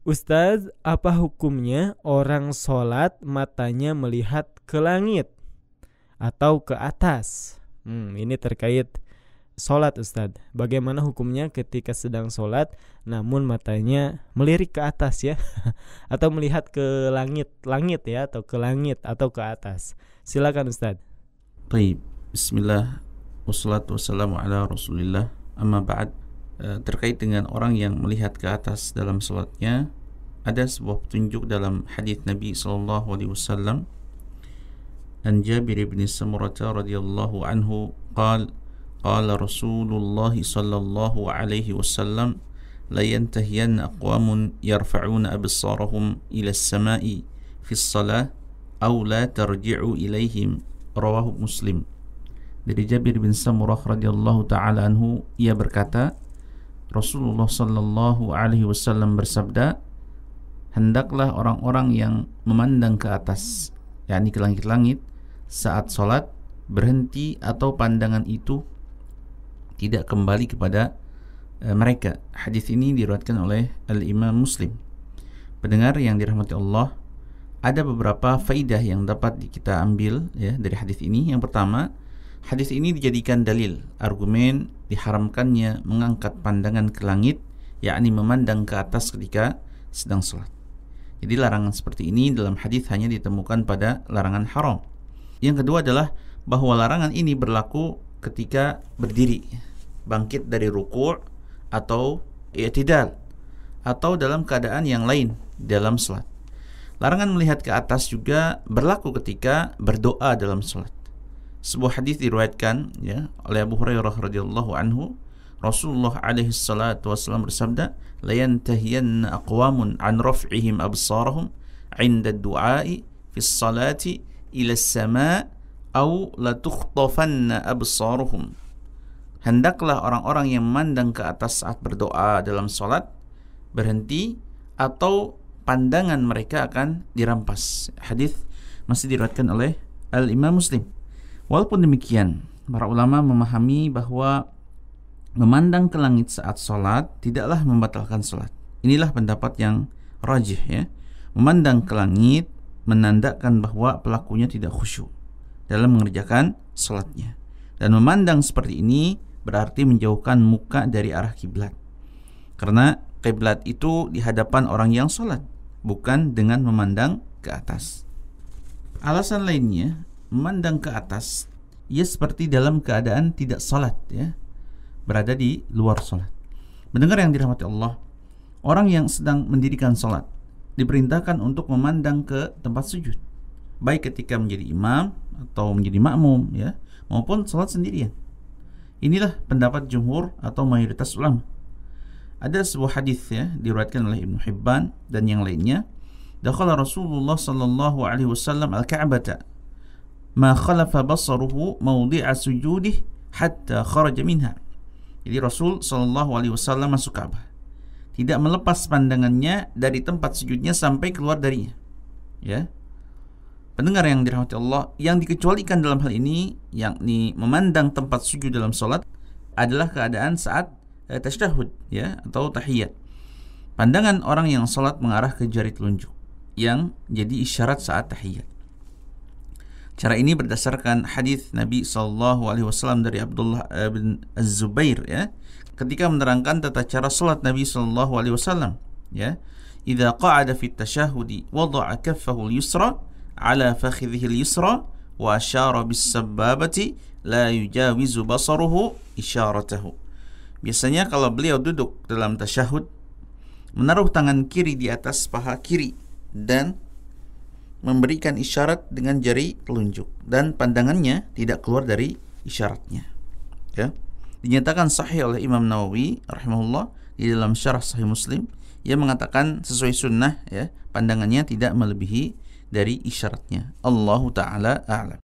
Ustaz, apa hukumnya orang sholat matanya melihat ke langit atau ke atas? Ini terkait sholat, Ustaz. Bagaimana hukumnya ketika sedang sholat namun matanya melirik ke atas ya? Atau melihat ke langit ya, atau ke langit atau ke atas? Silakan Ustaz. Baik, bismillah, wassalatu wassalamu ala rasulillah, amma ba'd. Terkait dengan orang yang melihat ke atas dalam salatnya, ada sebuah petunjuk dalam hadis Nabi sallallahu alaihi wasallam. An Jabir bin Samurah radhiyallahu anhu qala Rasulullah sallallahu alaihi wasallam la yantahiyanna aqwamun yarfa'una absarahum ila as-sama'i fi as-salah aw la tarji'u ilaihim, rawahu Muslim. Dari Jabir bin Samurah radhiyallahu taala anhu, ia berkata, Rasulullah sallallahu alaihi wasallam bersabda, hendaklah orang-orang yang memandang ke atas, yakni ke langit-langit, saat sholat berhenti atau pandangan itu tidak kembali kepada mereka. Hadis ini diriwayatkan oleh Al-Imam Muslim. Pendengar yang dirahmati Allah, ada beberapa faidah yang dapat kita ambil ya dari hadis ini. Yang pertama, hadis ini dijadikan dalil argumen diharamkannya mengangkat pandangan ke langit, yakni memandang ke atas ketika sedang sholat. Jadi larangan seperti ini dalam hadis hanya ditemukan pada larangan haram. Yang kedua adalah bahwa larangan ini berlaku ketika berdiri, bangkit dari ruku' atau i'tidal, atau dalam keadaan yang lain dalam sholat. Larangan melihat ke atas juga berlaku ketika berdoa dalam sholat. Sebuah hadis diriwayatkan ya oleh Abu Hurairah radhiyallahu anhu, Rasulullah alaihi salatu wasallam bersabda, la yantahiyanna aqwamun an raf'ihim absarahum 'inda ad-du'a'i fi as-salati ila as-sama' aw la tukhtafanna absaruhum. Hendaklah orang-orang yang memandang ke atas saat berdoa dalam salat berhenti atau pandangan mereka akan dirampas. Hadis masih diriwayatkan oleh Al-Imam Muslim. Walaupun demikian, para ulama memahami bahwa memandang ke langit saat sholat tidaklah membatalkan sholat. Inilah pendapat yang rajih ya. Memandang ke langit menandakan bahwa pelakunya tidak khusyuk dalam mengerjakan sholatnya. Dan memandang seperti ini berarti menjauhkan muka dari arah kiblat. Karena kiblat itu di hadapan orang yang sholat, bukan dengan memandang ke atas. Alasan lainnya, memandang ke atas, ia seperti dalam keadaan tidak sholat ya, berada di luar sholat. Mendengar yang dirahmati Allah, orang yang sedang mendirikan sholat diperintahkan untuk memandang ke tempat sujud, baik ketika menjadi imam atau menjadi makmum ya, maupun sholat sendirian. Inilah pendapat jumhur atau mayoritas ulama. Ada sebuah hadis ya diriwayatkan oleh Ibnu Hibban dan yang lainnya, dakhala Rasulullah sallallahu alaihi wasallam al-Ka'bata ma khalafa basaruhu mawdi'a sujudih hatta kharaja minha. Jadi Rasul sallallahu alaihi wasallam masuk Ka'bah, tidak melepas pandangannya dari tempat sujudnya sampai keluar darinya. Ya. Pendengar yang dirahmati Allah, yang dikecualikan dalam hal ini yakni memandang tempat sujud dalam salat adalah keadaan saat tasyahud ya atau tahiyat. Pandangan orang yang salat mengarah ke jari telunjuk yang jadi isyarat saat tahiyat. Cara ini berdasarkan hadis Nabi sallallahu alaihi wasallam dari Abdullah bin Az-Zubair ya, ketika menerangkan tata cara salat Nabi sallallahu alaihi wasallam ya. Idza qa'ada fi at-tashahhudi wada'a kaffahu al-yusra 'ala fakhidhihi al-yusra wa asyara bis-sabbabati la yujawizu basaruhu isyaratahu. Biasanya kalau beliau duduk dalam tasyahud, menaruh tangan kiri di atas paha kiri dan memberikan isyarat dengan jari telunjuk, dan pandangannya tidak keluar dari isyaratnya. Ya. Dinyatakan sahih oleh Imam Nawawi rahimahullah di dalam syarah Sahih Muslim. Ia mengatakan sesuai sunnah ya, pandangannya tidak melebihi dari isyaratnya. Allahu taala a'lam.